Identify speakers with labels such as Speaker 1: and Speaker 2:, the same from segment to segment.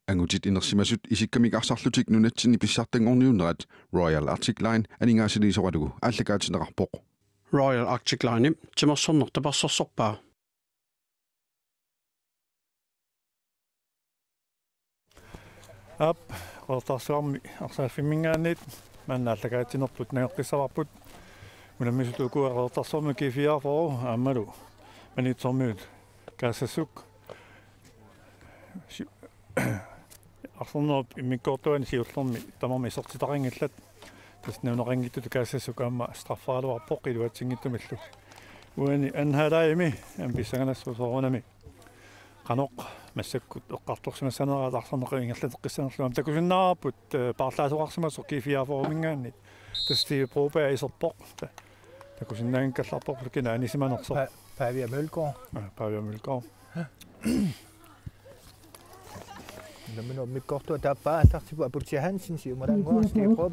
Speaker 1: Angutit inersimasut isikkamik arsarlutik nunatsinni pissartangorniunerat Royal Arctic Line aningaasiliisoqalugu ааллакаатинеқарпоқ
Speaker 2: Royal Arctic Line тимерсорнертапассорсорпаа
Speaker 3: ап qortarsuarmi arsaaffimingaanit mannaallakaatinerput nageqqissavарput unammisut qortarsuarmi kifiarforu aammalu manitsormiut kaasassuk arsornerp immikkoortuani siullormi tamarmi isortitaringillat tasnauneqangittut kaasassuk aamma straffaaluarpoq iluatsingittumillu uani anhalaimi ambissanganassusorunami qanoq массаккут эққарторсимассанераат арсарнеқингерлатеққиссанерлуам такусиннаарпут парлаасоқарсимассо кифиафорумингааннит тасти пробаа исерпоқ такусиннаан калларпоқ кина анисиманерсо
Speaker 4: Pavia Mølgaard.
Speaker 3: Pavia Mølgaard.
Speaker 4: Jamen når mit godt der bare der til Butcher Hansen siger man går skal prøve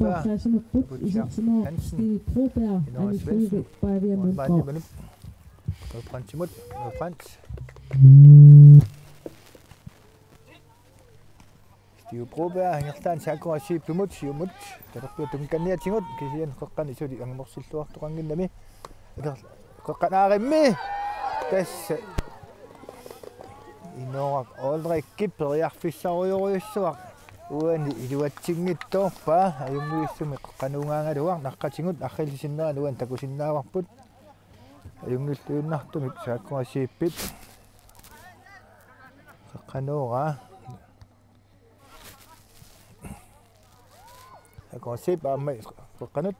Speaker 4: Butcher Hansen i Svendsen og man det og Frans imod og Frans Stiv Broberg han er stand til at sige plumut siger mut der bliver dunkan ned tingut kan sige en kokkan i så de ang morsilto tuangin nami der kokkan er med das Inoak aldrig kipper jeg fissaruyuruissuaq uani iluatsinngittorpa ajungiissumi qanuungaangaluaq naqqatingut arrilisinneraluan takusinnaavarput ajungilluunnartumik saakkuasiippit qanuuqa saakkuasiip aamma qaqqanut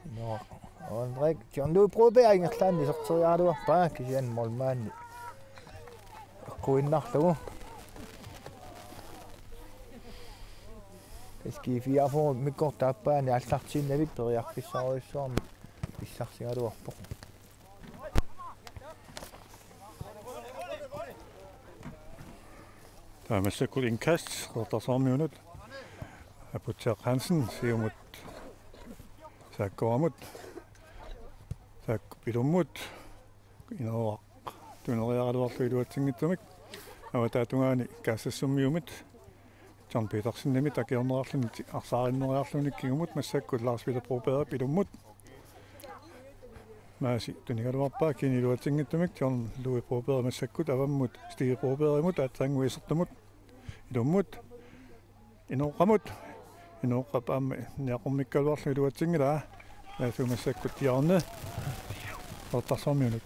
Speaker 4: Inoak aldrig John Broberg ingerlaan isorteriaaluarpa kisian molmaanni Kuinnarlugu Eskifiafo mikkortaappaani аллартииннавик периарфиссаруйссуарми писсарсигалуарпоқ
Speaker 3: Taamassakut inkast qortarsormiunut Butcher Hansen siumut saakkoramut saakpilummut inoaq tuneriaraluarlu iluatsingittumik аватаатунгаани каассассуммиумит John Petersen-ними такиорнерарлуни арсаариннериарлуниккигумут массаккут Lars Peter Broberg пилуммут maaси тунигалуарпаа кинилуатингиттумик John Louis Broberg массаккут аваммут Steve Broberg-имут аатсангуисертумут илуммут инооqamut инооqapaамми ниақуммиккалуарлу илуатингилаа наасу массаккут тиарне ортарсормиунут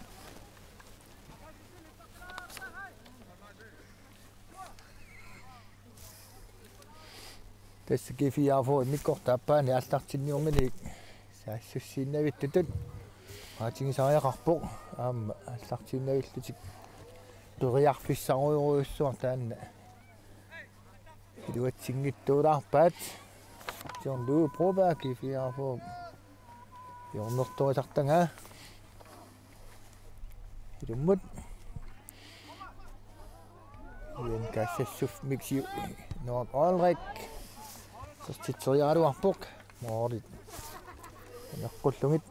Speaker 4: Tässä kifiafo mikkortaappaani аллартинниумилик саассуссииннавиттутут аатингисариақарпоқ аама аллартиннавиллутик периарфиссаруйуруйуссуар таанна илуатсингиттуулаарпаат John Louis Broberg kifiafo йорнертуасартангаа илуммут yen kaassassuff miksi Noak Olrik Titorialuarpoq moorit naqqulluнгit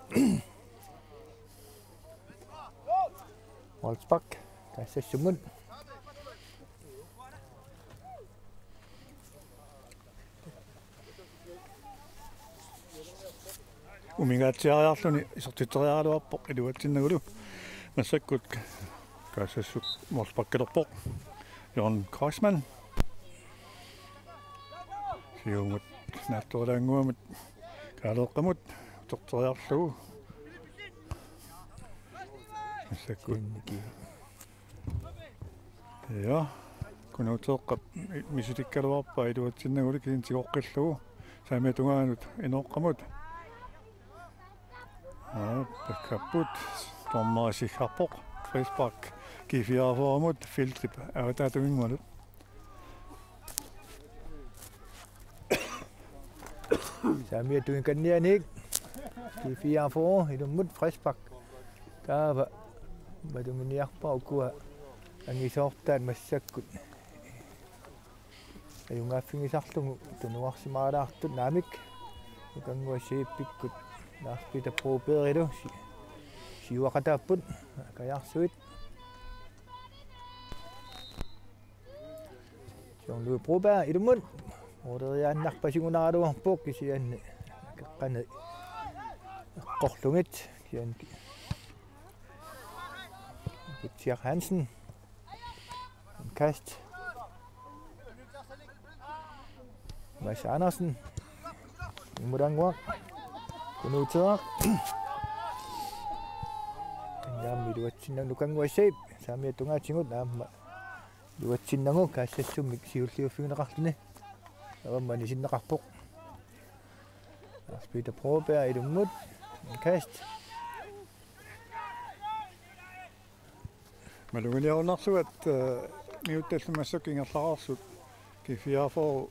Speaker 4: Wolfsbach kaassassumun
Speaker 3: umingaatiariarluni isortitorialuarpoq iluatsinnagulu massakkut kaassassup Wolfsbach-kalerpoq Jon Kreismann siumut naattuulaanguamut kaaleqqamut tortoriarlugu massakut ja kunuuteeqqap misutikkaluarpa iluatsinnagulik intigoqqillugu saamiatungaanut inooqqamut kapput tormaasiharpoq Frisbach kifiarforamut filtrip avataatugingualut
Speaker 4: Samia tuinkannianik kifiafo ilummut Frisbach kaava maduminiarpa ukua angisoortaat massakkut ajungaafingisarlugu tunuarsimaalaartut naamik ukanguasiippikkut Lars Peter Broberg ilu siuaqataapput kajarsuit John Broberg i det mund. Og der er nakpasingunaro på kisian kan kortlunget kian Butcher Hansen. Kast. Mads Andersen. Mudangwa. Kunuter. Nam miduatsin nang lukang wasip. Sami tunga cingut nam. Duatsin nango kasesum miksiulliu finaqarluni. Avamanisin naqarpoq. Peter Broberg i dummut. Kast.
Speaker 3: Malunguniarnarsuat miuttallumassukingерлaqarsut kifiafor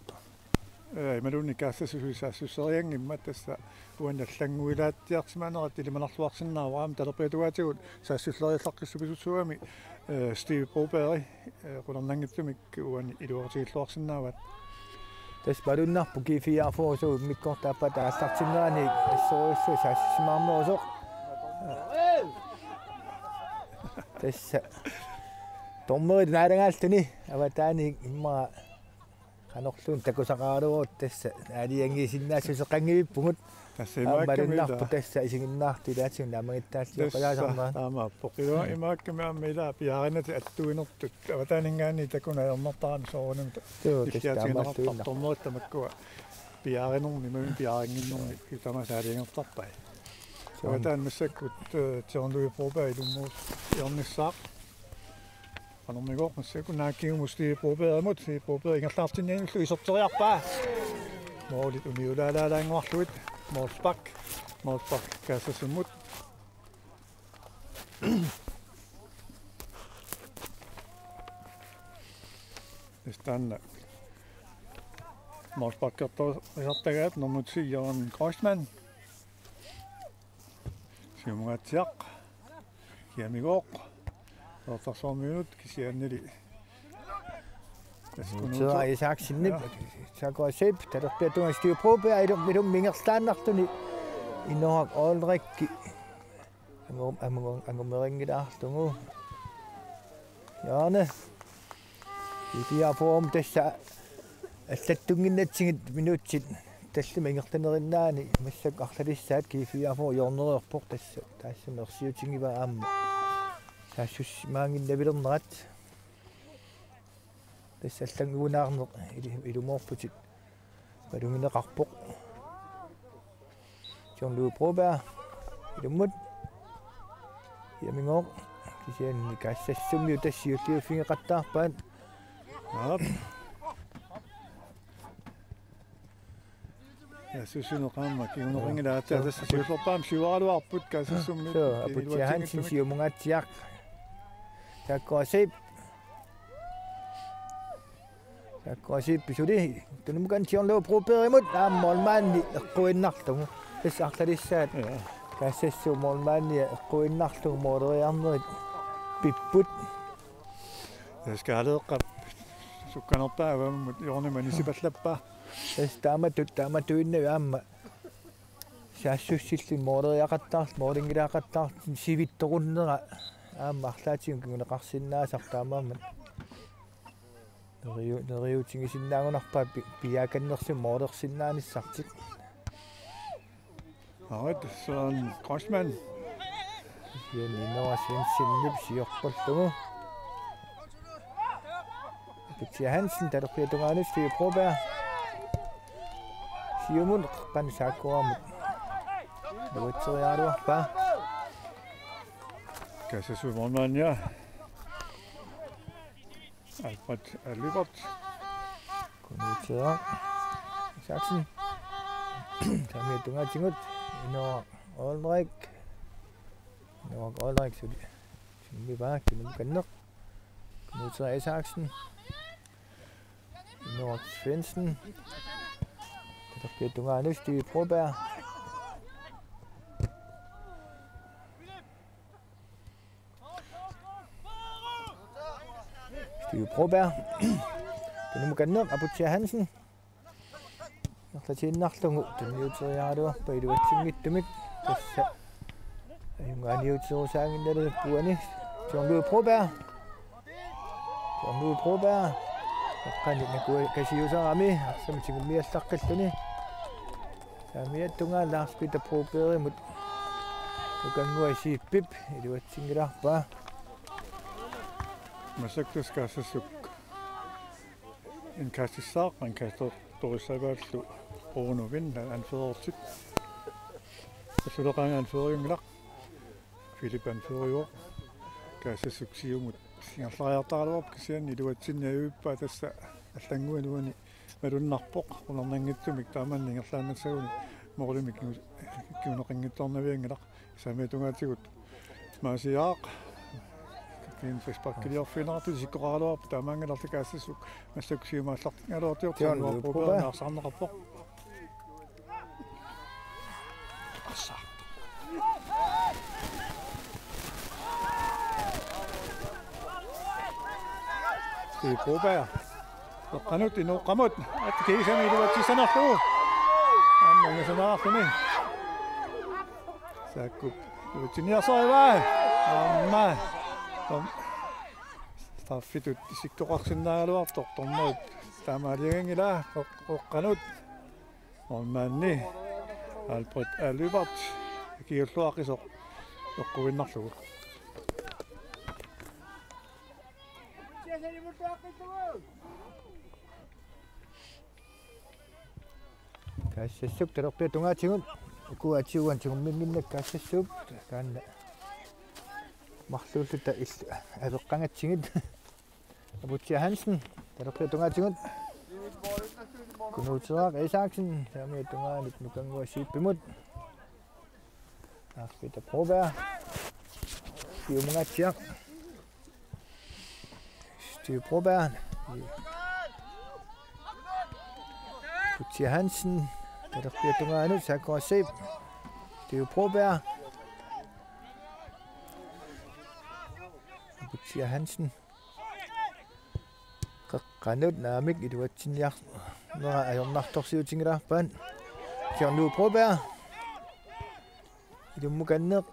Speaker 3: maluni kaassasusuissaasseriangimmat tassa uannallanguilaattiartimanerat ilimanarluarsinnaavaraam talerpiatugaatigut saassilleriallaqkissupisusuami Steve Broberg qulernangittumik uani iluartigilluarsinnaavat
Speaker 4: tas barunarpu kifiafor so mikkortaappa taastartinnerani assorissu saassimaarmerusoq tässä tommerit näidengaalluni avataani imma kanorluun takusaqaalugut tässä aaliangisinnaassuseqanngivippungut tassaimaakkamillarpu tässä isinginnaartu ilaatigun naamagittaallio qalaasarmaa
Speaker 3: taamaappoqilua imaakkami ammila piarinati attuinertut avataaningaani takunaernertarani soorunum tassiaatiginertartar tormerittamakkua piarinerni mamin piaringinnerni kitamasaaliangertarpai Soitan missakkut John Broberg ilummuus iornissaaq anormigor missakkun naakkiumusti Broberg mut Broberg ingerlaartinnianullu isorteriarpaa moolit uniulaalaalaanguarluit Molsbak kassasummut Istanna Molsbakkertor isartagaat normutsi Johan Kreuzmann Siumugatsiaq kiamigoq 14 minut kisiannili
Speaker 4: Så jeg sagt sinne så går sep der bliver du styr på på jeg med mingerstaannartuni innohak olrikki angomeringidaa tungu Janne idia form tässä allattunginnatsingit minutsit tässä mingertanerinnaani massak arlalissaat kiifiafor jornererpoq tässä mersiutingiva aamma saasus maanginnavilernerat tässä allanguunaarneq ilumorputit palungineqarpoq John Broberg ilumut yamingor kisianni kaassassumiu tassiulliu fingeqattaarpaan
Speaker 3: Susunoqaamma kiunoqingilaata tässä siullerpaam siuaraluarput kaassassummit
Speaker 4: Butcher Hansen siumugatsiaq takkoasip pisuli tunumukan John Broberg imut aammoolmaanni eqquinnarlugu tässä artalissaat kaassassuummoolmaanni eqquinnarlugu mooleriarnerit pipput
Speaker 3: taskaaleeqqap sukkanerpaavammut jornimanisipallappa
Speaker 4: taamatuinna aamma saassуссиллин моолериақаттаарл моолингилаақаттаарл сивитторуннера аамма арлаатигун кигунеқарсиннаасартаамаамат нериутингисиннаагунарпаа пиаканнерсим моолерсиннааниссартик
Speaker 3: Son Kreuzmann
Speaker 4: Innoa Svensson siorpallungu Butcher Hansen talerpiatungaanus Steve Broberg siumun qansaakkuarmut nuutseriaaluarpaa
Speaker 3: kassasuumormaania Albert Lübert
Speaker 4: kunuutsera Sachsen tamiatungaatsingut Innoa Olrik suli kinumkanneq kunuutsera Sachsen Innoa Svensson talerpiatungaanus Steve Broberg Steve Broberg kinumkanneq Butcher Hansen Narlatiinnarlugu tunniuteriaaluarpa iluatsingittumik tassa ayungaaniutserusaanginnalu puani John Broberg Qani nakua kasiusarami arsam tigummiallaqqalluni. Saamiattunga Lars Peter Proberimut. Tukangua sippip iluatsingilarpa.
Speaker 3: Masaktus kassasuk. En kassissaaq an kastor torisavaallu orunuvin anfeertit. Asuluqanga anfeeriunglaq. Philip anfeeriuo. Kassasuk siumut singerlariartaaluarp kisian iluatsinniajuippa tassa аллангуануани малуннарпоқ уларнангитсумик тааман ингерлааннасагуни моқулимик киунеқингитторнавиангилақ самиатунгаатигут маасиаақ кин феспаркилиорфинарту сиккоқаралуарп таамаангаларли каассасук массаксиумааллартингалуартиортиорнуарпугаа наарсаарнеқарпоқ ассаа Det er Broberg. Og Granut nu Granut. At det kan ikke det var til sådan noget. Han er sådan noget for mig. Så kunne det til nær så i vej. Nej. Så fedt ud siktoraksen der er der tommer. Der var det ingen der og Granut. Og man Albert Albert. Giver slår så. Og går ind så.
Speaker 4: Kassasup terapia tunga cingun. Aku aciuan cingun minna kassasup kan makhluk ta is abeqangat cingid. Abutsi Hansen terapia tunga cingun. Kunutsaq Isaksen sami tunga nukangwa sipimut. Peter Proberg. Siumungatsiaq. Steve Proberg. Abutsi Hansen terapia tunga nu sakwa sip. Steve Proberg. Abutsi Hansen. Qanut naamik iluatsinniaq nora ajornartorsiutingilarpan. Jean-Louis Proberg. Ilummukanneq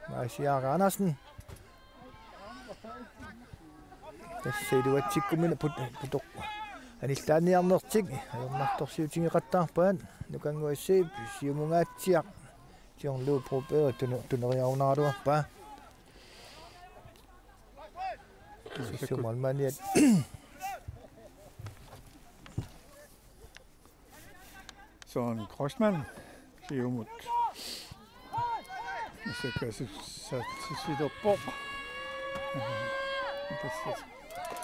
Speaker 4: Maasiaaq Andersen. Tässä iluatsikkumina putoq anillaaниарнерtik ajornartorsiutingiqattaarpaan nukanguassiip siumungaatsiaq Jean-Louis Proberg tuneriarunaaruarpaa. Sumalmaniat
Speaker 3: Så en Krossmann siumut. Så kan se sit op på.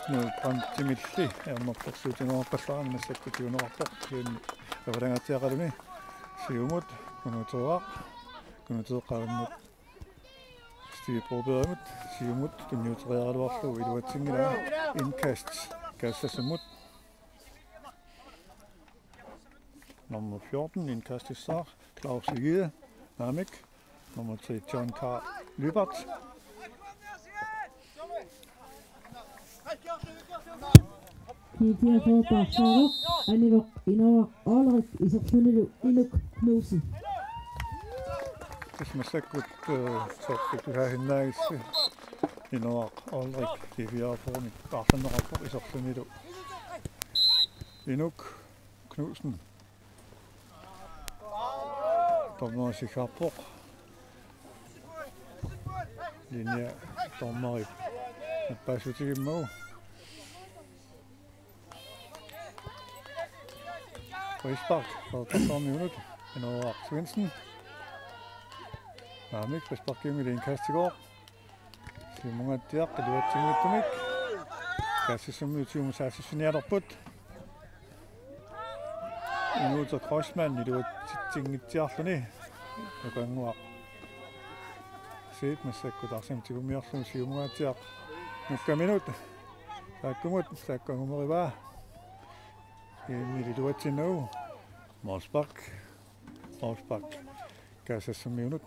Speaker 3: Nu pantimilli ernertorsuutinerpallaraan massakkutiunerarpoq avalangaatiaqalumi siumut kunuteeqarimmut Steve Proberg siumut tunniuteriaraluarlu iluatsingila indkast kassasumut nummer 14 indkast issaaq Claus Igide Namik nummer 3 John Carl Lybert
Speaker 5: Kiitia Barsaro, Anivok Inoa Ulrik Isopsunilu Inuk Knudsen.
Speaker 3: Hvis man sikkert så fik du have hende i Inoa Ulrik det vi har foran i Barcelona rapport Isopsunilu Inuk Knudsen dommer sig rapport linje dommer i Basutik Mo Frispark for 12 minutter. Inoa Svendsen. Namik frispark med en kast i går. Simonga der, det var timidtumik. Kasse som utvivl sig signeret op. Nu så Krossmann, det var tinget tjærlerne. Og går nu op. Set med sækker der simpelthen mere som Simonga der. Nu skal minutter. Så kommer vi bare. Det var til nu. Målspark. Kasse som minut.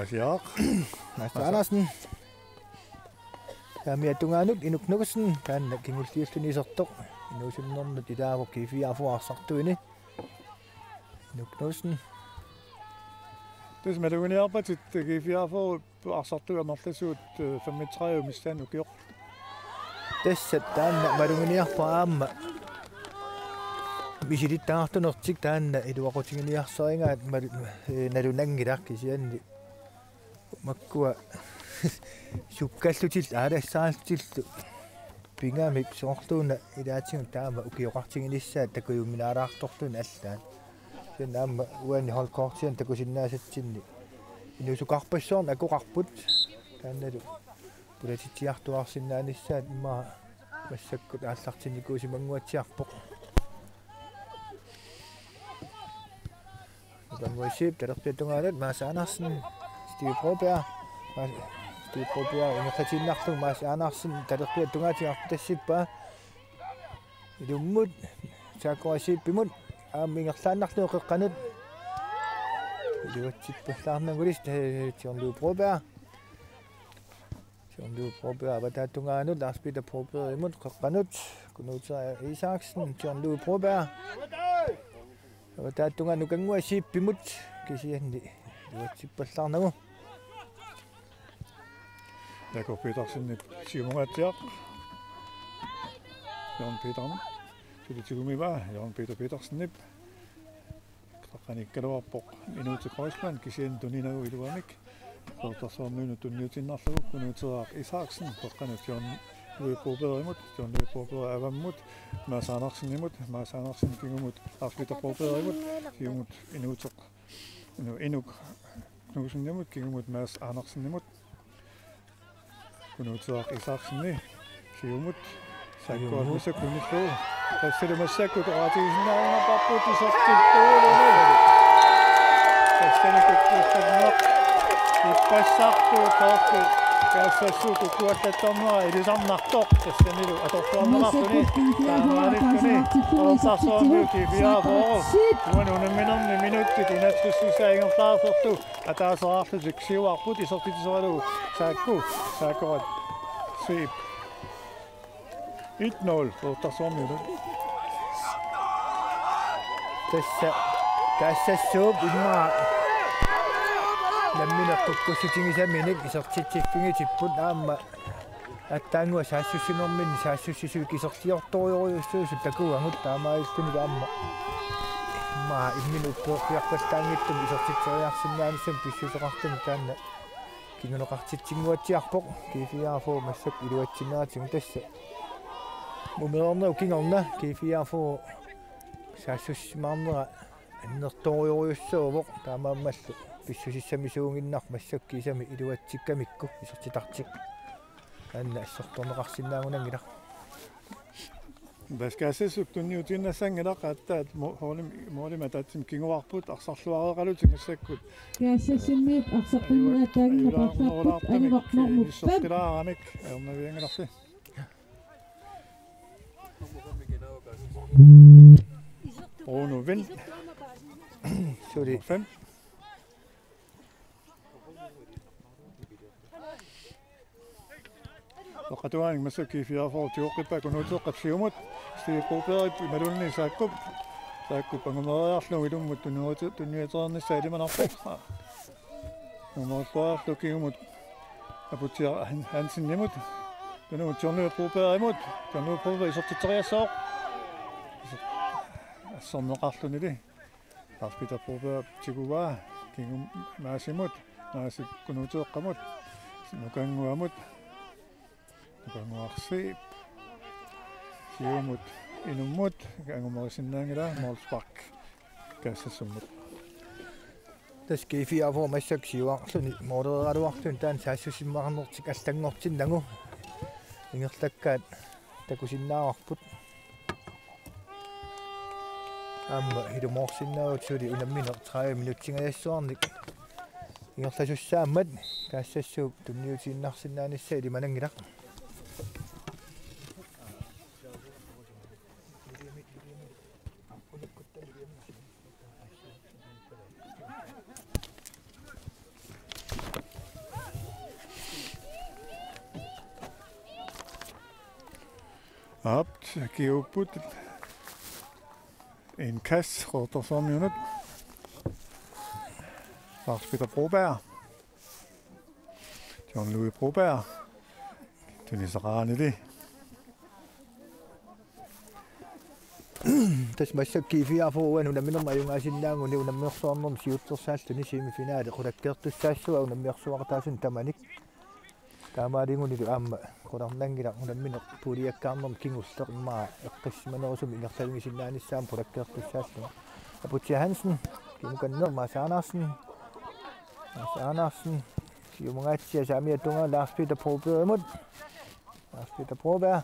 Speaker 3: Maasiaq.
Speaker 4: Mads Andersen. Taami atungaanut Inuk Nukasen taanna kingulliulluni isertoq inuusunnernet ilaavuk kiifiarfuarsartuini. Inuk Nukasen.
Speaker 3: Tus maduguniarpatit kiifiarfu arsartuga marlasuut 35 mistaan ukior.
Speaker 4: Tässä taanna maduguniarpa aamma misilittaartunertik taanna iluaqutigiниarsaringaat nalunanngilaqkisianni makkua sukkallutil aalassaaltillu pingamik soorluuna ilaatigun taama ukioqartiginissaat takuyumminaalaartorlun allaan sen aamma uani holkoortian takusinnaasatsinni inusuqarpassoorn akuqarput taannalu pulatitiartuarsinnaanissaat imma massakkut aallartinnikuusimanguatsiarpoq Vanguaship talerpiatungaanat Mads Andersen Steve Broberg Steve Broberg inqatinnarlung Mads Andersen talerpiatungaatiartassippa ilummut saakkuasiippimut aammingerlaannarluu qeqqanut iluatsippallaarnangulis John Broberg avataattungaanut Lars Peter Broberg imut qeqqanut Kunuta Isaksen John Broberg avataattunga nukanguasiippimut kisianni iluatsippallaarnagu
Speaker 3: Jakob Petersen siumuatiaq. Jan Petersen. Silitigumiva Jan Peter Petersen. Qanikkaluarpoq inuuti Kreuzmann kisian tuninagu iluamik. Qortarsoornuunu tunniutinnarlugu Kunuta Isaksen qeqqanut Jan Louis Broberg John Louis Broberg avammut Mads Andersen imut Mads Andersen kingumut Lars Peter Broberg imut kingumut inuuteq Inuk Nukasen imut kingumut Mads Andersen imut Kunuta Isaksen kingumut sakkuarmusakkunillu tassilumassakku qaatigisinnaarnaqarputisortiltuuluni tassanakukkuussagneq ippassartu taartu kassassuutu kuallattornua ilusarnartoq tassanilu atortuarnerartuni taamaalistuni ortarsoornuuki viaavoru uanunamminerni minuttit inatsussisaaingerlaarsortu ataaserarlutik siuarput isortitisoralugu saakkorat siip 1-0 ortarsoornuulu tassassuup immaa namminertukkussutigisaminik isortitsikpingitipput aamma attaangua saassussinermin saassussisuik isortiortorioriussuusut takuangut taamailtuni aamma imma imminuppoorpiarpallaangittum isortitseriarsinnaanissam pissuseqartumi taanna kinguneqartitsinguatiarpoq kiifiaarfu massak iluatsinnaatigun tassa mumeernernu kingorna kiifiaarfu saassussimaarnera annertorioriussuuvoq taamaammallu pissusissamisuunginnar massakkiisami iluatsikkamikku isortitartik anna assortorneqarsinnaagunangila Baskassuk tunniutinnassangelaq attaat moolima taatsim kinguarput arsarluareqalutik massakkut
Speaker 5: Kaassassimmiit arsaqinnaataagimaqarsaarput anivarnermuk
Speaker 3: issortilaaramik ernaviangelarsi Bruno Vind
Speaker 4: suli
Speaker 3: 5 Loqatuaning masakki fiarfor tiuqqippa kunuuteqqapsiumut Steve Broberg imalunni saakkup angumeriarlu ilummut tunniuternissaa ilimanarpoq numorluarlukigumut aputia Hansen nimut kunut John Louis Broberg imut John Louis Broberg isortiteriassooq assorneqarlunili Lars Peter Broberg tiguva kingum maasimut maasik kunuuteeqqamut nukanguamut nukanguarsiip siumut inummut angumerisinnaangila Molsbach kaassassummut
Speaker 4: taskiifiaarfu massak siuarluni mooderaluarlun taan saassusimmaarnertik allangortinnagu ingerlakkaat takusinnaaarput amma hilumorsinnaagut suli unammineq 30 minutsingajassуарник ingerlasussaammat kaassassuup tunniutiinnarsinnaanissa ilimanangilaq
Speaker 3: Apt giuput en kast rotorsormiunut. Lars Peter Broberg. John Louis Broberg. Dennis Raneli.
Speaker 4: Tas massakki fiarfuuan unamminnerma ajungaasinnaagun unammiorsuarnerm siuttersaalluni semifinaali qulakkeertussaassuga unammiorsuaqataasun tamanik taamaalinguni aamma qularnangila unamminner puuliakkaarnerm kingullermaa eqqismanerusum inertalugisinnaanissaan qulakkeertussaalluna Aputia Hansen kimukanner Maas Andersen siumungatsia saamiatunga Lars Peter Broberg imod Lars Peter Broberg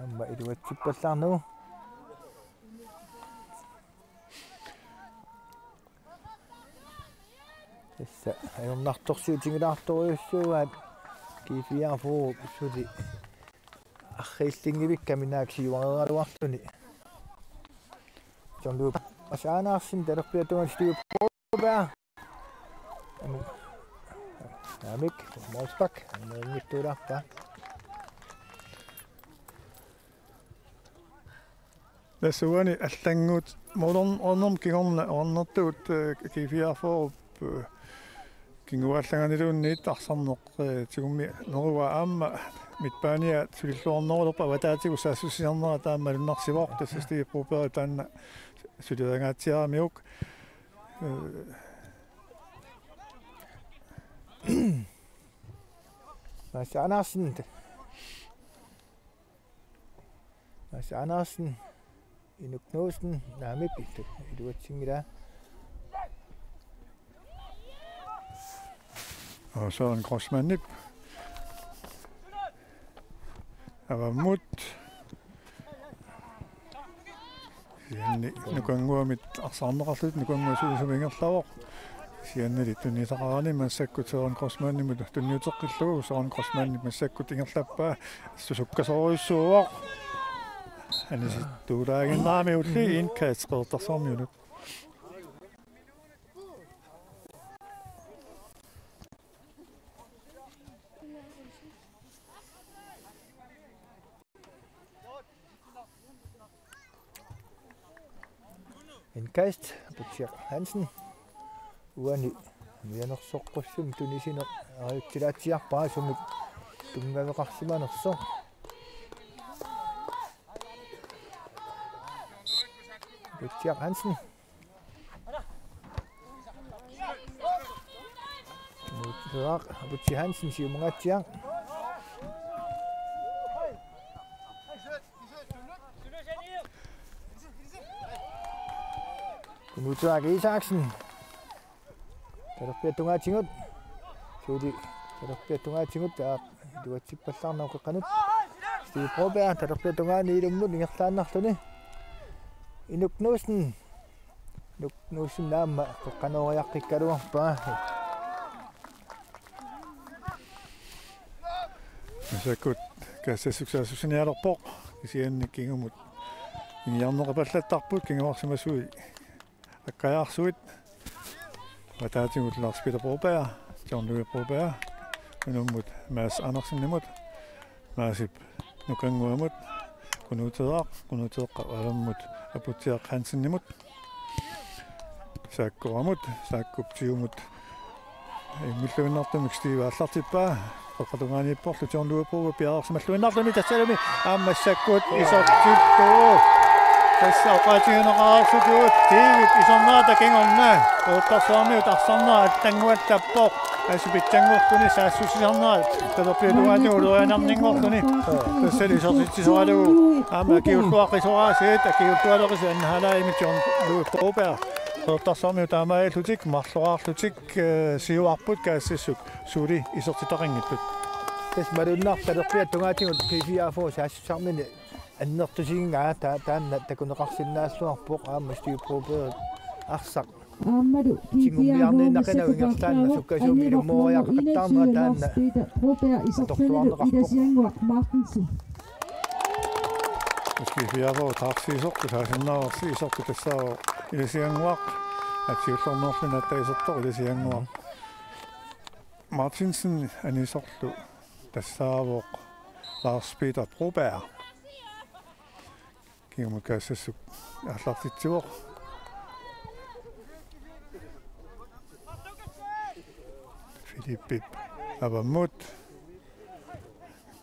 Speaker 4: Amma iduatsippallaarnugu Tassa ajornartorsuutingilaartoriussuugaat kiifiarfuu suli аррииллингивикка минааксиуарералуартуни John Andersen талерпиатунга Steve Broberg Amik Molsbak нэрниттуулаарпа
Speaker 3: Læssuani allanggut modern onnom kingorna ornertuut kifiarforup kinguallanganiluunniit arsarneq tigummi nerua aamma mitpaania sulilluornerulorpa wataatigu saassussiarnera taammalunarsivoq tassasti Broberg taanna suliangaatsiaramiuk Mads Andersen Inuk Knudsen Namik iduatsingila og Søren Grossmann Avamut nukanguamit arsaarnerarlut nukanguasuusumingerlaavoq siannali tunnisaqarani massakkut Søren Grossmann mut tunniuteqqillugu Søren Grossmann massakkut ingerlappaa susukkasoruissuuaq anis tuulaaginnaami ulli inkaasqertarsormiunut
Speaker 4: Inkast Aputia Hansen uani mianersoqqussum tunisiner ariutsilaatiarpaa sumik tungaveqarsimanerso Aputia Hansen Aputia Hansen siumungatsiaq Knudsen Isaksen талерпиатунгаатингут сули талерпиатунгаатингут дуатсиппаллаарнауқеққанут Steve Broberg талерпиатунгаани илуммут ингерлааннарлуни Inuk Knudsen наама қеққанориаққиккалуарпаа
Speaker 3: Massakkut kaassassuksaasusinialerpoq isianni kingumut ingiarneqapallattarput kinguarsimasui akkajaarsuit wataatigut Lars Peter Broberg John Louis Broberg unummut Mads Andersen nimut maasip nukanguamut kunuteeqqavammut Aputia Hansen nimut saakkuptiumut imulluinnertumik Steve allartippaa qoqatungaaniipporlu John Louis Broberg piaarsimalluinnerluni tassalumi aammassakkut isortippu Tässä oqaatigineqaarsutuut tiivit isornaata kingornaa uuttarsuarmiut arsarnaa attanguattappoq asupittanguortuni saassusiarnaa talerpiatuaatiuluanarningortuni tassali isortittisoralugu aama kiulluaqqisoraasiit akiullualeqisi annahalaimit John Louis Broberg uuttarsuarmiut aamaallutik marloraarlutik siuarput kaassissuk suuli isortitaqingittut
Speaker 4: tasmalunnar talerpiattungaatigut kifiaafuu saassussarmini аннертусигингаа таанна такунеқарсиннааллуарпоқ аама Steve Broberg арсақ
Speaker 5: Аммаду
Speaker 4: кигуммиарниннақинавингерлаанна суккасууми илуммоориаққаттаарнера таанна
Speaker 5: Broberg исортэнэлу иласиангуақ Martensen
Speaker 3: Скифиаво тарсиисоққу таасиннаарси исорту тассаа иласиангуақ атсиуллорнерлуна таисерто иласиангуақ Martensen анисорлу тассаавоқ Lars Peter Broberg. Kigger man kassassuk аллартитсуоқ Philippe аваммут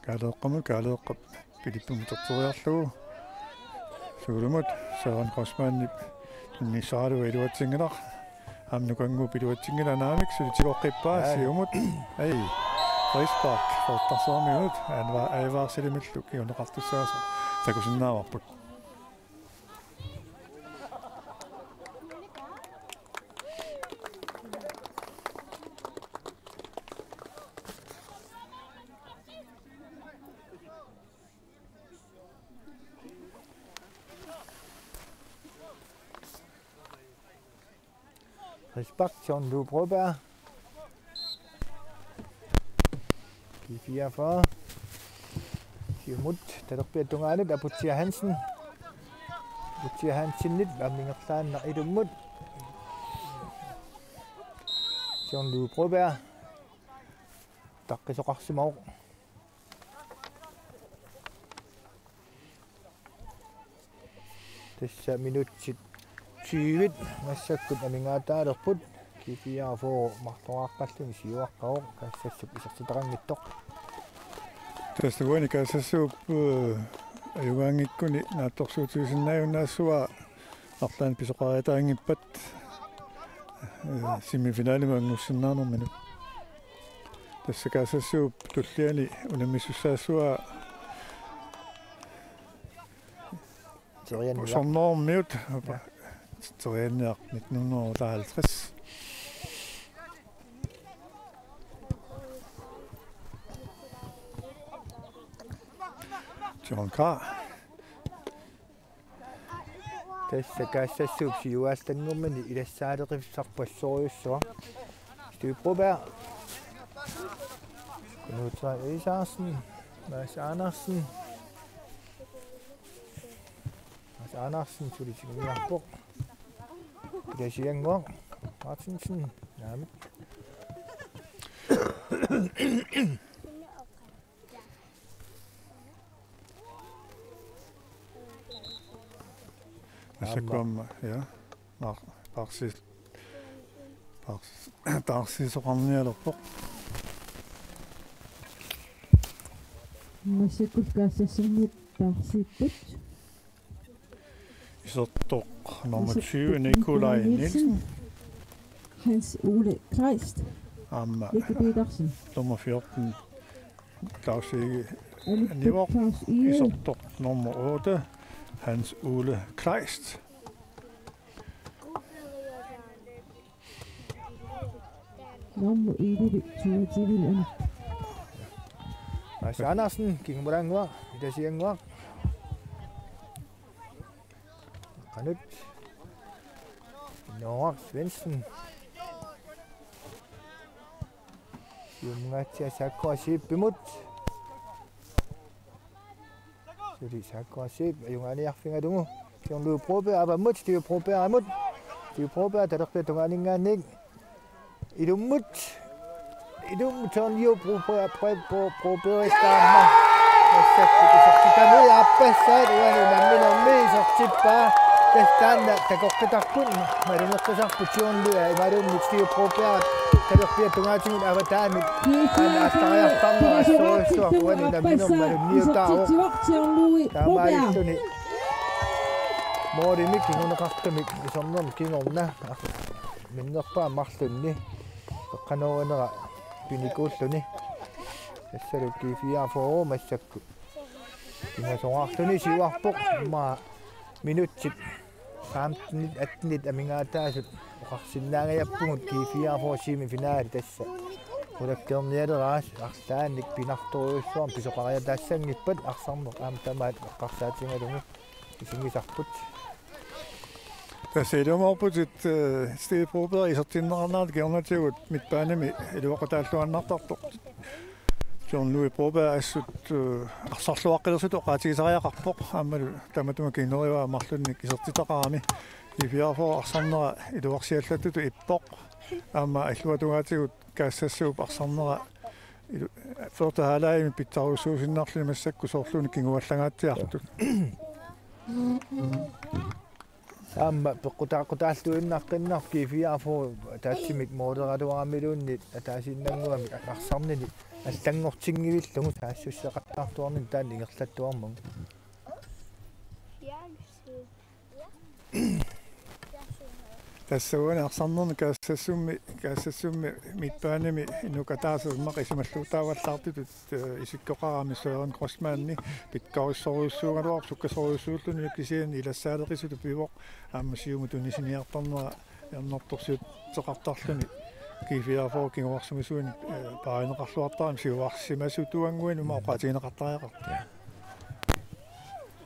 Speaker 3: калеэққап Philippe мутертериарлугу суулумут Søren Grossmann нисаару илуатсингинар амнукангу пилуатсингинанаамик сулитигоққиппаа сиумут ай фристак фортасоомиут анва айваарсилимиллу киунеқартуссааса такусиннааварпут
Speaker 4: Respekt John Lu Broberg. De 44. Siumut, der bliver tungane, der Butcher Hansen. Butcher Hansen lidt, der mingertlan og idumut. John Lu Broberg. Tak så godt som Tässä minuutti 20 массаккут амингаатаалерпут кифиафоо марторааққаллуни сиуаққао кассассуп исертитарангиттоқ
Speaker 3: Тэстуани кассассууп аюгаангиккуни наатторсуутуусиннааюнаассуа арлаан писоқариатаангиппат семифиналима ангуссиннаанермину тасса кассассууп туллиани унаммиссуссаассуа сорнормиут Træner 1950. John Carr.
Speaker 4: Tässä kassassupsi juostangumani ilassaaderifsarpassooriussua. Stu Broberg. Knutra Isarsen. Mads Andersen. Mads Andersen tuli singiarpoq. Pidasianguaq. Martinsen. Naamit.
Speaker 3: Så kom, ja, Darcis Ramnierpo.
Speaker 5: Massakulkaassassummut Darciput.
Speaker 3: Så dog nummer 20, Nikolaj Nielsen.
Speaker 5: Hans Ole Kleist. Lykke Petersen.
Speaker 3: Nummer 14, Claus Nivor. Så dog nummer 8, Hans Ole Kleist.
Speaker 5: Nummer 11, Tuatililerne.
Speaker 4: Mads Andersen, gik på den gang. Det siger en gang. Kanut. Norge Svendsen. Jungatia Sakosi Bimut. Jadi Sakosi Jungani Yakfinga Dungu. Yang lu probe abamut, dia probe amut. Dia probe tadak pe tunganingan ning. Idumut. Idum John Yo probe istama. Masak kita ni apa sahaja yang nami saktipa. Testanda takok pun marum kesak pucion dia marum mesti probe tadak pe tunganing avatan. Ada saya sama so wani nami marum ni tahu. Tamai itu ni. Mori mi kino nakakta mi somnom kino na. Minna pa maklum ni. Kano na pinikul ni. Seru kifia fo masak. Kino songak ni si wakpok ma minut chip. Samtnit atnit amingata sut. Waksinanga ya pungut kifia fo simi final tessa. Udah kerja ras, aksaan nik pinakto so, pisok kaya dasang nipet aksam am tamat aksat singa dungu. Singi sakput.
Speaker 3: Der ser du op på dit sted prober i så tindernet gerne til at mit barne med det var der så andet der. John Louis prober er så så akkurat så der er så jeg rapport amma der med du kan nå jeg magten ikke så det der rami. I bliver for sådan i det var selv det et bok amma jeg tror du har til kassasse op sådan Förta halaimi pittarusuusinnarluni massakku soorluni kinguallangaatiartut.
Speaker 4: Amma peqqutaaqutaalluinnaqqinnar kiifiaafuu taatsimik mooderaluaramiluunni ataasinnanguamik aqarsarnini аллангортингивиллугу таассуссеқартаартуарнин таан ингерлаттуармагу
Speaker 3: тассауна арсарнерни каассассумми митпааними инукатаасууммақ исималлуутааваллаартитут исиккоқарами Søren Grossmanni питкаруссоруйуссуугалуар суккасоруйуссууллуни юккисиан илассаалеқисуту пивоқ ааммасиуму тунисиниартарнера ярнорторсуут теқартарлуни кифиафоо кингуарсимасуuni паинеқарлуартаами сиуарсимасутуангуини маоқатигинеқартариақарта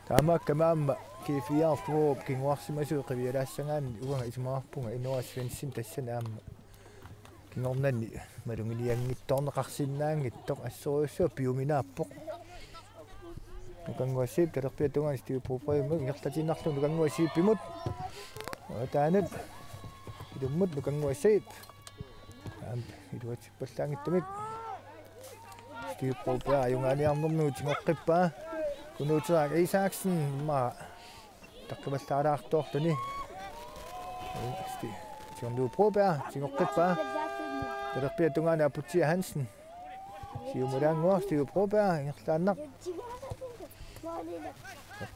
Speaker 3: таамааккамаамма кифиафоо кингуарсимасуу қивиалаассагаани уга исмаарпунга инуа свенсин тассанаамма кингорнанни малунгилиангитторнеқарсиннаангиттоқ ассориуссуа пиуминааппоқ нукангуасип талерпиатугаани стиупропаиммаг ингерлатиннарлу нукангуасип пимут таанат идуммут нукангуасип идуатсиппаллаангиттамик стиупропаа юнганиарнэрнуу тингоққиппаа кунуутераак Исааксен ма таккаваллаалаартоорлуни сти тингондуупропаа тингоққиппаа талерпиатугаани апутсия Хансен сиумулаангуар стиупропаа ингерлааннақ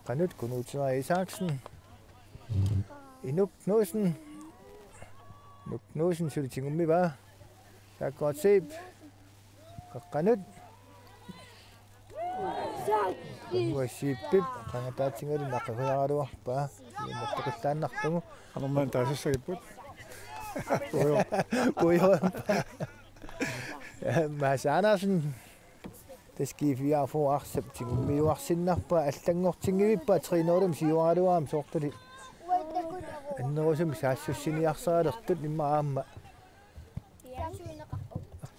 Speaker 3: канут кунуутераак Исааксен инук нуусен сулитингуммива таккоотсип какканут васиппип канатаатсингалу наққируаралуарпаа наттақиллааннартугу анермаан таасассагиппут
Speaker 4: куйо масаанасен таскифиафоо арсап тигуммиуарсиннарпаа аллангортингивиппаа тринорум сиуаралуаам соортали аннерусум саассуссиниарсаалертут иммаамма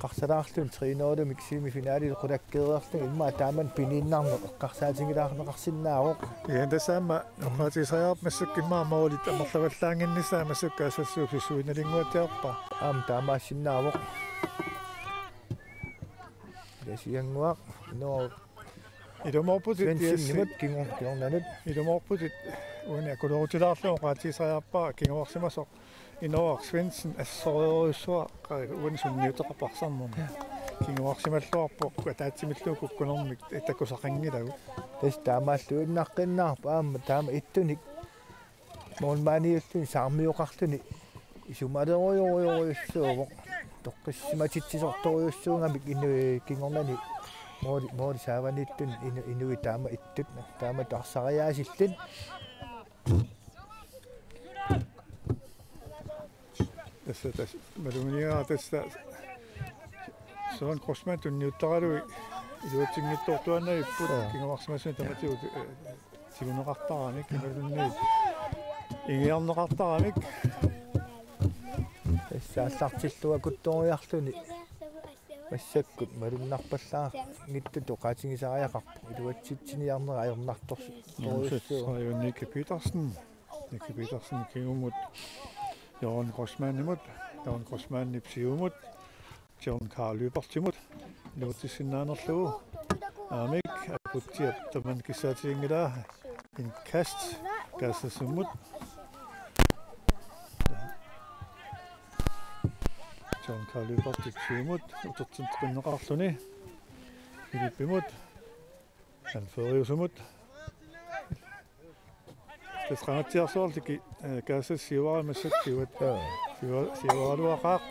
Speaker 4: qarsalaarlun triinoolu miksimi finaali qulakkeererlu imma taaman pininnarne qarsaatigilaarneqarsinnaaroq
Speaker 3: иэнтасаама оqaatiисариарп массуккиммаа мауlit амерлаваллаангиннисаа массуккаассассууп сисуиналингуатиарпа
Speaker 4: аам таамаассиннаавоқ ясиангуақ ноо
Speaker 3: идоморпутит
Speaker 4: нимат кингорнанут
Speaker 3: идоморпутит уни акулорутилаарлу оqaatiисариарпаа кингорсимасоқ иноо Svensson ассориоруссуа уни сунниутеқарпарсарнерни кингуарсималлуарпо атаатсимиллуу куккунэрмик итакусақангилагу
Speaker 4: тас таамааллуиннаққиннаарпа аама таама иттуник моонмааниуллуни саармиоқарлуни исумалеруйоруйуссуувоқ тоққиссиматитсисорторуйуссуунгамик инуи кингорнани моори сааваниттун инуи таама иттут таама тарсариаасиллун
Speaker 3: tässä malumia tässä Søren Grossmann tunniuttaralu iluatsinngittortuanna ipput kingamarsimassun tamatiu tiguneqartaranik kimalunni ingiarneqartaranik
Speaker 4: тассааллартиллуа кутториарлуни массаккут малуннарпаллаа гиттуту qaatigisariaqarpu iluatsitsiniarnera ajornartorsu
Speaker 3: Nicky Petersen kingumut Søren Grossmann ipsiumut John Carl Lybertimut luutissinnaanерlugu aamik aputtiap taman kissaatiingilaa in kast gassasumut John Carl Lybertimut utertsintrinnеqarluni Philippimut anferiusumut тасраатиарсуарлики каассассиуарамассаккиуат сиуаруақаақ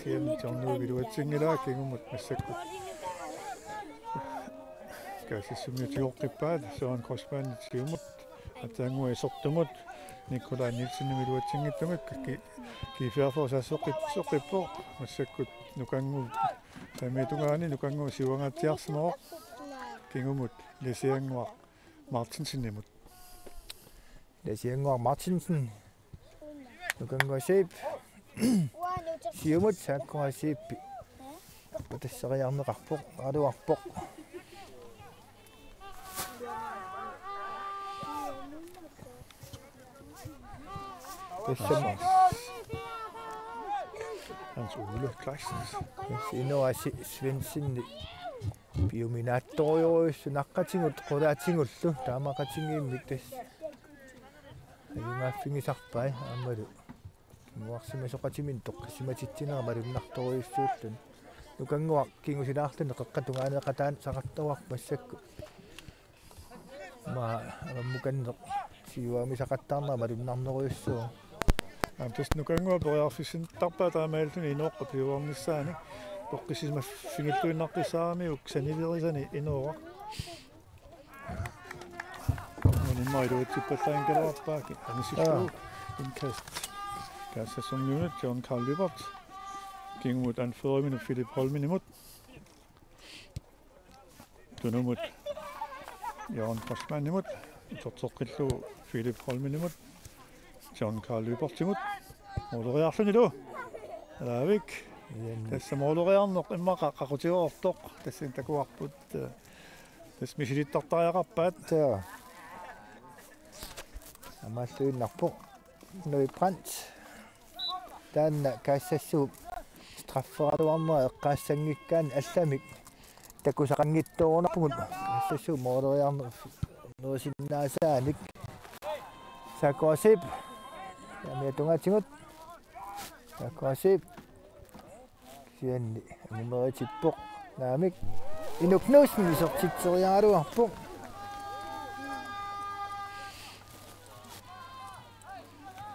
Speaker 3: сиам торнуувилуатсингилаа кигумут массакку каассассумиутиоққиппаат Søren Grossmann сиумут атаангуа исортумут Николай Нилсен милуатсингиттумак кифиарфоо сассоққиппоо массаккут нукангу тамитунгаани нукангу сиуангаатиарсимоо кигумут лесиангуа Martinsenimut
Speaker 4: Lesiangor Martinsen nukangуасип сиумут сааккуасип патассариарнеқарпоқ алуарпоқ
Speaker 3: Hans Ole Kleist.
Speaker 4: Inua Svensson biominaattoriuis naqqatingut qulaatingullu taamaqatingiimmik tas ayungaafingisarpai aammalu kinguarsimasoqatimin toqqisimatitsinera malunnartoriussuullun nukanguar kingusilaarlun eqqatungaanеqataan saqartaruar massakku ma ammukanneq siuaamisaqattaarnera malunnarneriussuu
Speaker 3: Amtas nukangua poriarfissin tarpaa taamaaltuni inoqqa piuarnissaani toqqisisma fingilluinnaqqissaarmi uksanilirisani inoora Monimmailuutippallain kalaarpaaki anisilluu inkast kassasummiunut John Carl Lübert kingmut anføriminu Philip Holminimut tunumut Jan Kosmanimut tortoqqillu Philip Holminimut John Carl Lübertimut moderiarlunilu alavik tässä moderiarnoq immaqa qaqutiortoq tassin takuarput tas misilittartariaqarpaat
Speaker 4: taa амааллуиннарпо нуи брант таанна каассассуу страффералуарнера эққаассангиккаан алламик такусақангитторунарпугут каассассуу моодериарнер нуусиннаасааник сакосип ямиатунгатингут сакосип сианни аммеритиппоқ наамик инукнуусми исертитсериаалуарпо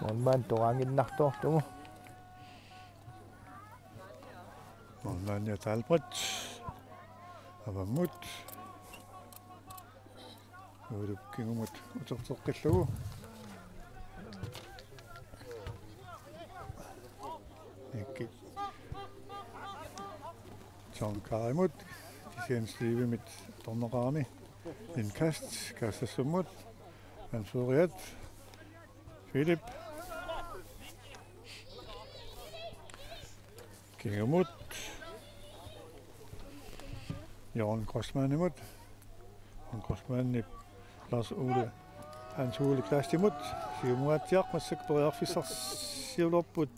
Speaker 4: Monman toranginnartortugu
Speaker 3: Monmanja talbret avammut ulukingumut utortoqqillugu ikki John Karimut tisen slivimit torneqarami inkast kassassumut anfuriat Philip Kingemut Jan Kosmanimut Kosmanip Lars Ole Hans Ole Klastimut siumuatiaq massak toriarfissarsiulerput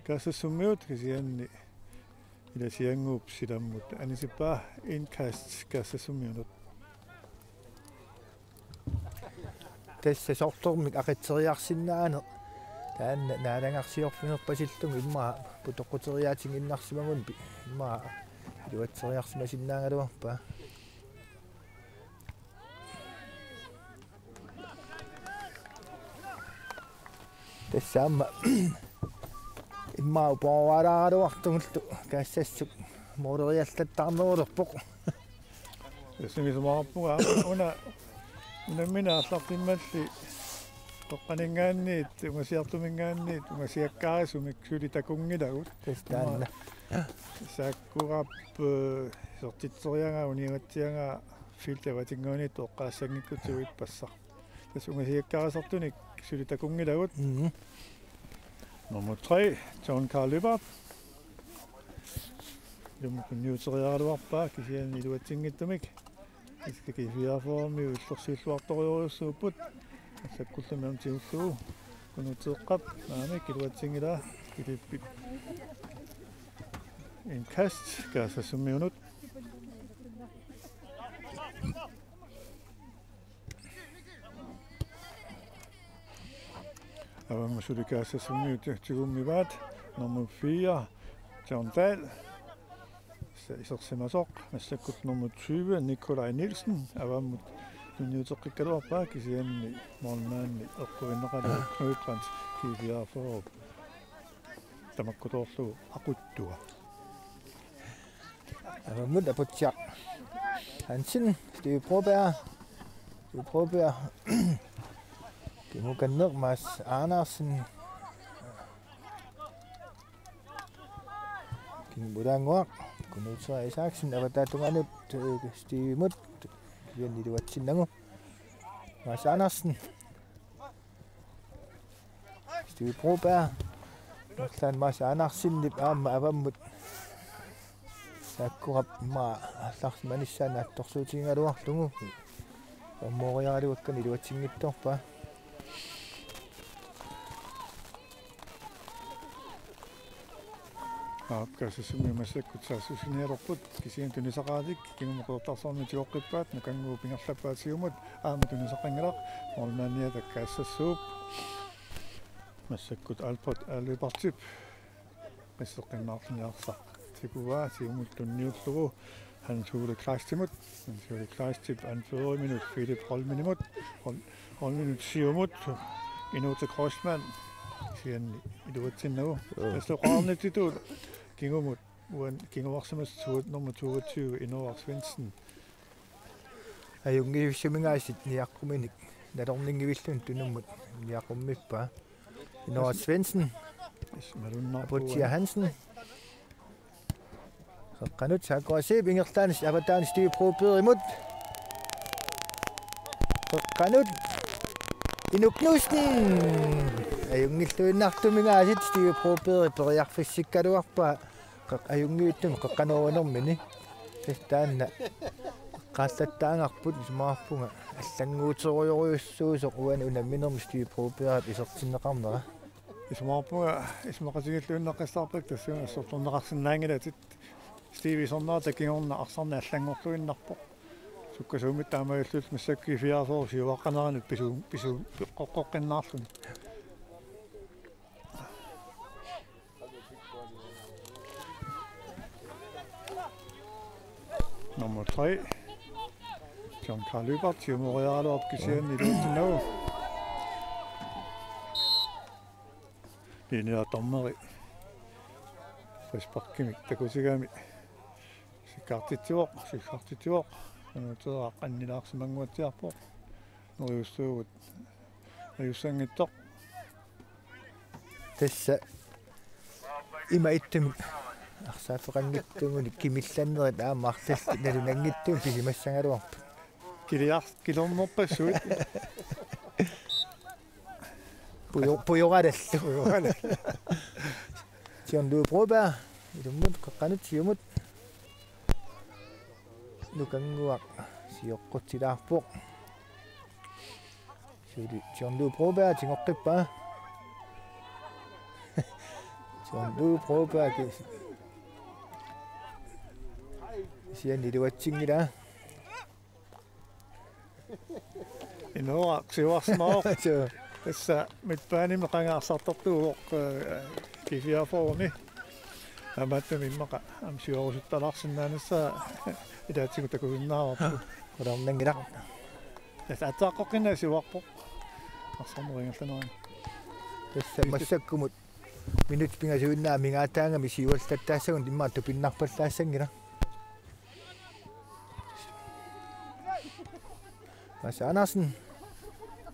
Speaker 3: kassasummiut kisianni ilasianguup silammut anisippaa inkast kassasummiunut
Speaker 4: tässä sortormik aqitseriarsinnaane taanna naalangarsiorfinerpasillung imma putoqquteriaatinginnarsimagun imma iluatseriarsimasinnaangaluarpa tassaamma imma upoaraluartungullu kaassassuq mooderiallattarnerulerpoq
Speaker 3: Simisumaarpuga una mina allartimmalli toqqaningaanniit ungasiartumingaanniit ungasiakkaarisummik sulitakungilagut
Speaker 4: tastaanna
Speaker 3: saakkurap sortitserianga unigatsianga filtavatingaani toqqaassangikkutuippassar tas ungasiakkaarasartunik sulitakungilagut nummer 3 John Carl Lübert lumkunniuteriaaluarpaa kisiani iluatsingittumik iskaki fiaformi ullorsiilluartoriurussууpput sakkullumiam tiulluu kunuteeqqap naamik iluatsingila kilippit inkast kaassasummiunut avammusuli kaassasummiut tigummivaat nummer 4 John Dahl isersimasoq massakkut nummer 20 Nikolaj Nielsen avammut nunniuteqqikkaluarpaa kisianni mornaanni eqquvinneqalu Knudbrand kiifiaaforup tamakkutorlu aquttuga
Speaker 4: avammut aputsiaq Hansen Steve Broberg kimukanneq Mads Andersen kimbulanguaq Kunutsa Isaksen avatatunganut Stivimut kianniluatsinnagu Mads Andersen Steve Broberg Norlan Mads Andersennip aamma avammut saakkurap ma allarsimanissaan attorsuutingaluarlugu ammoriariuakkan iluatsingittorpa
Speaker 3: Apkaasissumi masakkut saassusinerorput kisian tunisaqaatik kingumoqortarsormi tigoqqippaat nukanguu pingerlappaatiumut aama tunisaqangalaq ornaania takkaassassuup masakkut alpot alipartip qisseqqinnaarluniarsaq tikuvaa tiumut tunniullugu han suule klaastimut han suule klaastip an 40 minut Philip Holminimut Holminut siumut inuuta Crossman kisian iduatsinnagu astoqaarnitituut kingumut uan kinguarsamas tuut nummer 22 Inoar Svendsen
Speaker 4: ajungivissumingaasit niaqqumini nalorningivillun tunummut niaqqummippa Inoar Svendsen Butchia Hansen qanut saaqoasiip ingertaanis avataanis tii probeerimut qanut inuknusten ajungilluinnartumingaasit tii probeeri periarfissikkaluarpa ajungiittum qaqqanuunermini tastaanna qaallattaangarput ismaarpunga аллангуутериориуссуусоқ уани унамминермис tii probeerat isertinneqarnera
Speaker 3: ismaarpunga ismaqasigilluinneqqissarpik tassuna assortorneqarsinnaangilaatit Stevie sonnaata kingorna arsarna allangorluinnarpoq sukkasuumit taamaillut massakki fiaasor siuaqqanaranut pisu qoqqoqqinnaarlun nummer 3 John Carlybert tiumorialuarp kisian iluutinagu linea tommeri Risparkimik takusigami sikkartitsuoq anutera qannilaarsimanguatiarpoq noriussuugut ayussangittoq tassa
Speaker 4: ima ittumik арсаафеқангиттугуни кимилланнерит аамаарлалли налунангиттуун писимассангалуарпу
Speaker 3: килиаркилорнерпассуит
Speaker 4: пуйоралаллу тианду проба идуммут қаққанут сиумут нукангуақ сиоққутсилаарпоқ суули тианду проба тингоққиппаа тианду проба sian iluatsingila
Speaker 3: Inoa siuarsnaa tässä mitpaanimma qangaarsaartortuuq kifiaformi amaattamimmaqa am siuarusuttalarsinnaanassa ilaatigu takuvinnaarpu
Speaker 4: qorarnangilaq
Speaker 3: tässä ataqqoqqinna siuarpoq arsorneringerlanerani
Speaker 4: tässä massakkumut minut pingasuinnaa mingaataangami siuallattaasagun immaattu pinnarpallaasangila Mads Andersen,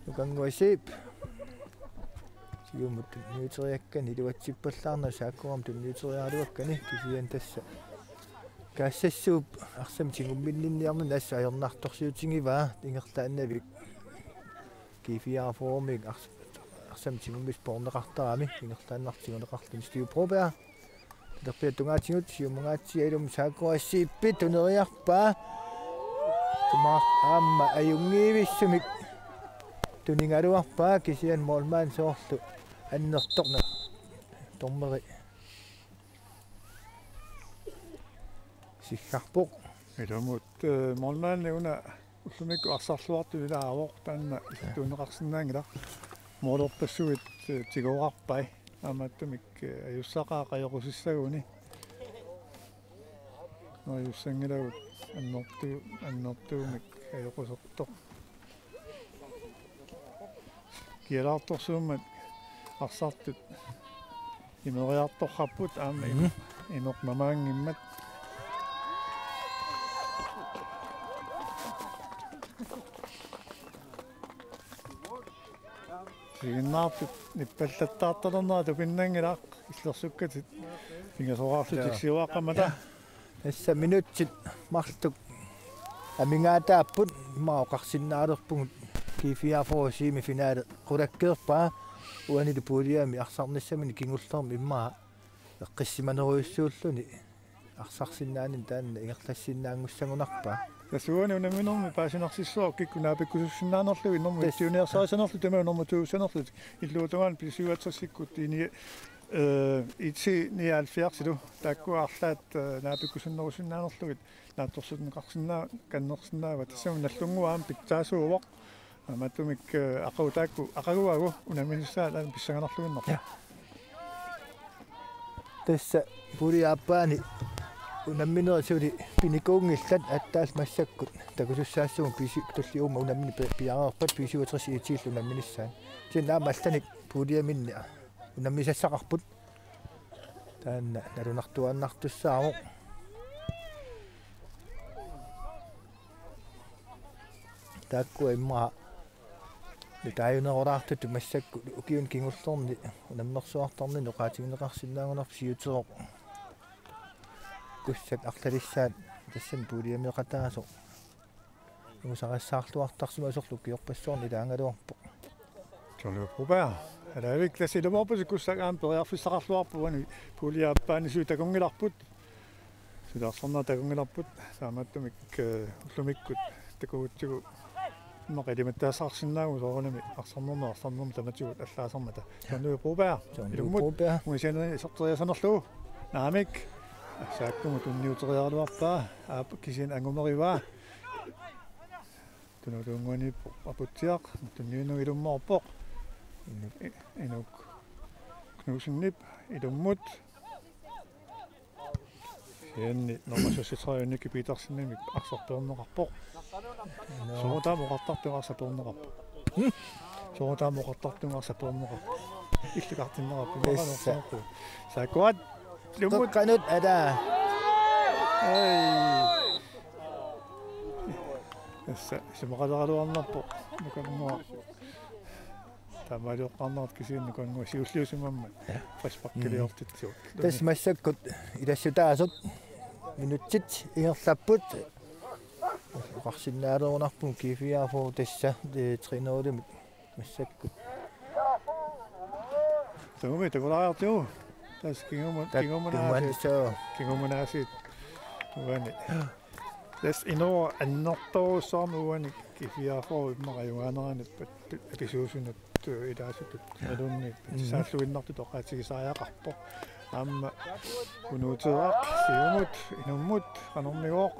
Speaker 4: nukanguasiip siumut nuuteriakkani iluatsippallaarna saakkuram tunnuuteriaaluakkani kisian tassa kaassassuup arsam tingumminninniarmun assa ajornartorsiutingivaa tingerlaannavik kifiaformik arsam tingummis porneqartarami tingerlaannartinguneqarlun stiu probea terpiatungaatigut siumungaatiailum saakkuassiippit tuneriarpaa Tumah amma ayungivissumik tuningaluarpaa kisian moolmaan soorlu annertorna tormeri sikkarpoq
Speaker 3: ilamut moolmaanni una ullumikku arsarluartu ilaavoq taanna tuuneqarsinnaangila moolorpassuit tiguarpai amaattumik ajussaqaa qajoqusissaguni noajussangilagut annortuumik ajoqusortoq kialaartorsuummat arsartut imeriartorrapput aama inoqmamaangimmat siginnaartut nippallattaartalernaat upinnangilaaq illersukkatit pingasoraarlutik siuaqqamata
Speaker 4: Tässä minutsit mahtuk amingaataapput maoqarsinnaalerpungut kifiafor semifinaalit qulakkeerpaa uanilu puuliami arsarnissamini kingullermi immaa eqqissimaneruissuulluni arsarsinnaanin taanna ingerlassinnaangussangunarpaa
Speaker 3: Tasuani unaminormi paasinarssissuaq kikkunaapikkusussinnaanerlu inormu tiuniarsaasanerlu tama inormu tuussanerlu illuutungaan pisuatsassikkut ini iti 79 du taakkuarlaat naapikkusunnerusunnaanерлugit naattorsutenqarsinnaa kannersinnaava tassam nallunguaam pitsaasuuvoq amatumik aqaguagu unaminissaala pissanganerluginnerpa
Speaker 4: tässä puriappaani unamminersuli pinikuungillat attaas massakkut takusussaassuun tulliuma unammini piareerpat 57 itiil unamminissaan sinnaamallanik puliaminni unammisassaqarput taanna nalunartuannartussaamu taakkua immaa taayunerolaartut massakku ukiun kingullerni unammersuartarni noqaatigineqarsinnaagunerp siuteroq kussat арталиссаат тассан пулиамеқатаасо нусарассаартуартарсума асорлуккиорпассуорни таангалуарпо
Speaker 3: Tjolupubær. Er der ikke klasse det var på kussagaan periarfissaqarluarpuani puliaappaanisuut takungilarput. Sidarsorna takungilarput saamattumik ullumikkut takuutsigu maqilimattaasarsinnaagu soorunami arsornernersornerm tamatigut allaasermata. Tjolupubær.
Speaker 4: Tjolupubær.
Speaker 3: Muisena sorteriasanerlu naamik saakkumu tunniuteriarluarpaa aap kisin angumerivaa. Tunutuunguani aputiaq tunniunuilummoorpoq inuk knuusinnip ilummut sianni normasusitariunnikki piitarsinnimik arsorpeerneqarpoq soorutaamoqartartuarsapeerneqarpoq soorutaamoqartartuarsapeerneqarpoq illiqartinnerappi maqanersaaqu saakkuat lummut
Speaker 4: qanut ada
Speaker 3: simaqalaruarnerpoq nukanngua тамалиоққарнерт кисииннукангуа сиуллиусимамма фаспақкилиортитсуут
Speaker 4: тас массаккут илассутаасут минутсит иерлаппут қарсиннаалерунарпун кифиафоо тасса тринерулимик массаккут
Speaker 3: тамми такулаартиу тас кингуманаасит уани тас иноо аннэрторуссаарнуани кифиафоо иммақаюгаанеранит эписуусунут идаасутут алунни сааллуиннарту тоқаатигисааяақарпо аама унуутерақ сиумут инуммут канормигооқ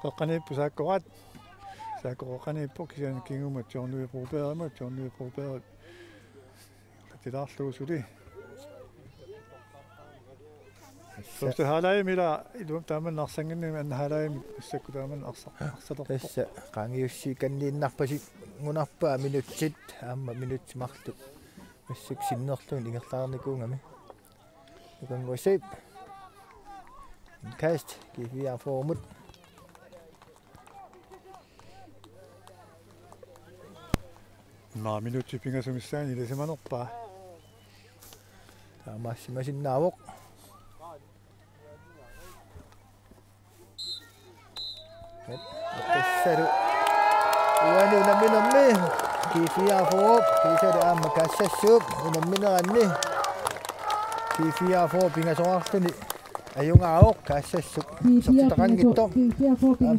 Speaker 3: қеққаниппу сааккорат сааккоққаниппу кисиан кингумат тиорнуипруупеерамут тиорнуипруупеерат татилаарлуусули Sosta halaimila idum taman narsangini an halaim issakku taman arsalerpo
Speaker 4: tassa qaangiussi kanniinnarpasi ngunarpaa minutsit aamma minuttimartu massuk sinnerluun ingerlaarnikuungami ukanguasip cast kifiafoomut
Speaker 3: na minutti pingasumissaan ilasimanerpaa
Speaker 4: taamaassimasinnaavoq Tesseru uani unamminermi kifiafoop kisada aamma kassassuup unammineranni kifiafoop ingasoarluni ajungaaoq kassassup sertaqangittor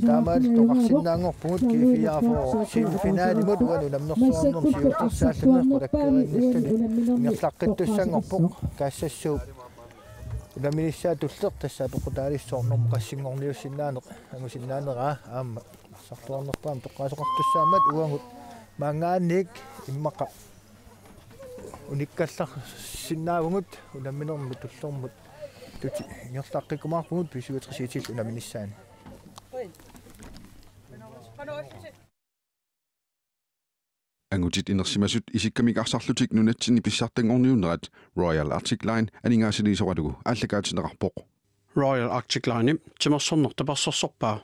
Speaker 4: taamaat toqarsinnaangorpugut kifiafoo semifinaalimut uani unamnersuarnerm siutersaalluni qulakkerinnissuni ingerlaqqittussangorpoq kassassuup unaminissaa tulleq tassaa pequtaalissoornerm qassingorniussinaaneq angusinnaaneraa aamma sartuarnerpaam toqqaasoqartussaamat uangut maangaanniik immaqa unikkallar sinnaagungut unamminermut tullermut tuti ingerlaqqikumaarpugut pisuutrisiitil unaminissaani
Speaker 1: Angutit inersimasut isikkamik arsarlutik nunatsin ipissartangorniunnerat Royal Arctic Line aningaasiliisoqalugu ааллакаатинеқарпоқ
Speaker 2: Royal Arctic Line timersornertaparsorsorpaa